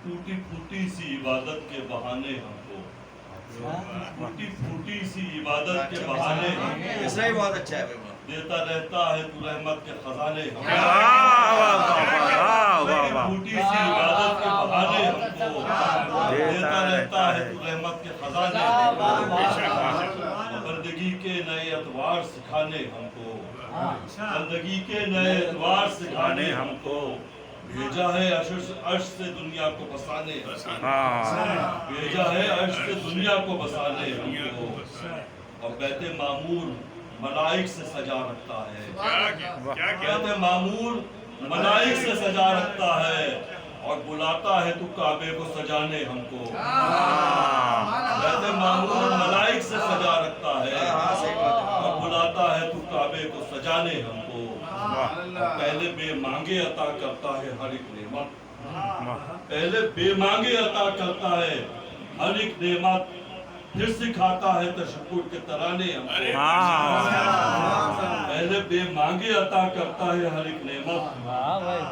ٹوٹی پھوٹی سی عبادت کے بہانے ہم کو، ٹوٹی پھوٹی سی عبادت کے بہانے ہم کو، اس لیے بہت اچھا ہے دیتا رہتا ہے تو رحمت کے خزانے ہم کو، ٹوٹی پھوٹی سی عبادت کے بہانے ہم کو، دیتا رہتا ہے تو رحمت کے خزانے ہم کو، بندگی کے نئے ادوار سکھانے ہم کو، بندگی کے نئے ادوار سکھانے ہم کو، بھیجا ہے عرش سے دنیا کو بسانے ہم کو، بھیجا ہے عرش سے دنیا کو بسانے ہم کو، اور بیت معمور ملائک سے سجا رکھتا ہے، بیت معمور ملائک سے سجا رکھتا ہے، اور بلاتا ہے تو کعبے کو سجانے ہم کو، بیت معمور ملائک سے سجا رکھتا ہے، اور بلاتا ہے تو کعبے کو سجانے ہم کو، پہلے بے مانگے عطا کرتا ہے ہر ایک نعمت، پہلے بے مانگے عطا کرتا ہے ہر ایک نعمت، پھر سکھاتا ہے تشکر کے ترانے ہم کو، پہلے بے مانگے عطا کرتا ہے ہر ایک نعمت،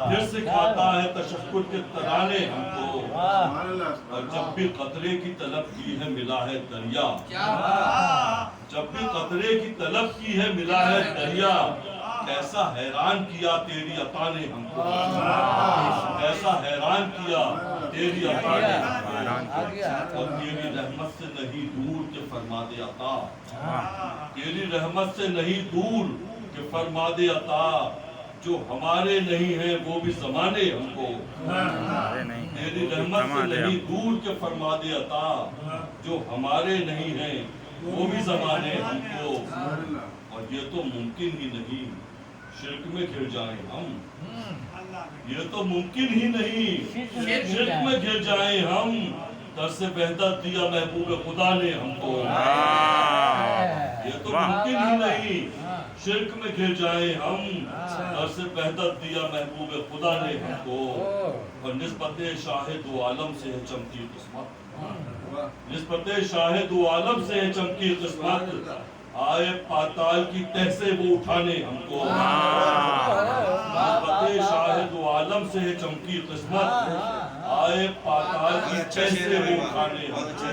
پھر سکھاتا ہے تشکر کے ترانے ہم کو، اور جب بھی قطرے کی طلب کی ہے ملا ہے دریا، جب بھی قطرے کی طلب کی ہے ملا ہے دریا، کیسا حیران کیا تیری عطا نے ہم کو، کیسا حیران کیا تیری عطا نے ہم کو، اور تیری رحمت سے نہیں دور کہ فرما دے عطا، تیری رحمت سے نہیں دور کہ فرما دے عطا، جو ہمارے نہیں ہیں وہ بھی زمانے ہم کو، تیری رحمت سے نہیں دور کہ فرما دے عطا، جو ہمارے نہیں ہیں وہ بھی زمانے ہم کو، اور یہ تو ممکن ہی نہیں شرک میں گر جائیں ہم، یہ تو ممکن ہی نہیں شرک میں گر جائیں ہم، در سے بہتر دیا محبوب خدا نے ہم کو، یہ تو ممکن ہی نہیں شرک میں گر جائیں ہم، در سے بہتر دیا محبوب خدا نے ہم کو، اور نسبت شاہ دو عالم سے ہے چمکی قسمت، نسبت شاہ دو عالم سے ہے چمکی قسمت، آئے پاتال کی تہ سے وہ اٹھانے ہم کو، نسبت شاہ دو عالم سے ہے چمکی قسمت، آئے پاتال کی تہ سے وہ اٹھانے ہم کو،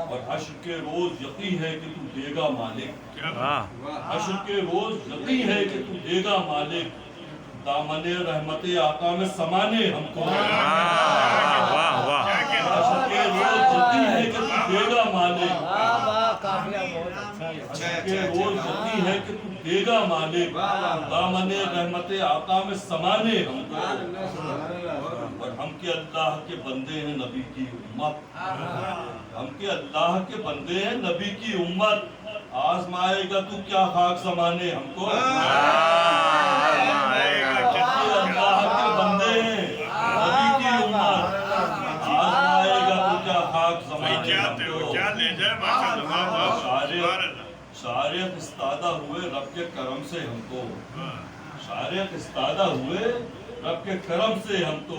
اور حشر کے روز یقین ہے کہ تو دے گا مالک، حشر کے روز یقین ہے کہ تو دے گا مالک، دامن رحمت آقا میں سمانے ہم کو، حشر کے روز یقین ہے کہ تو دے گا مالک، حشر کے روز یقین ہے کہ تو دے گا مالک، دامن رحمت آقا میں سمانے ہم کو، اور ہم کے اللہ کے بندے ہیں نبی کی امت، ہم کے اللہ کے بندے ہیں نبی کی امت، آزمائے گا تو کیا خاک زمانے ہم کو، اللہ کے بندے ہیں نبی کی امت، آزمائے گا تو کیا خاک زمانے ہم کو، شاعریت استادہ ہوئے رب کے کرم سے ہم کو، شاعریت استادہ ہوئے رب کے کرم سے ہم تو،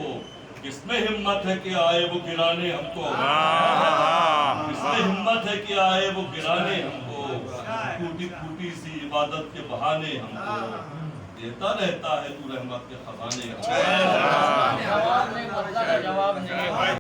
کس میں ہمت ہے کہ آئے وہ گرانے ہم کو، کس میں ہمت ہے کہ آئے وہ گرانے ہم کو، ٹوٹی پھوٹی سی عبادت کے بہانے ہم کو، دیتا رہتا ہے تو رحمت کے خزانے ہم کو۔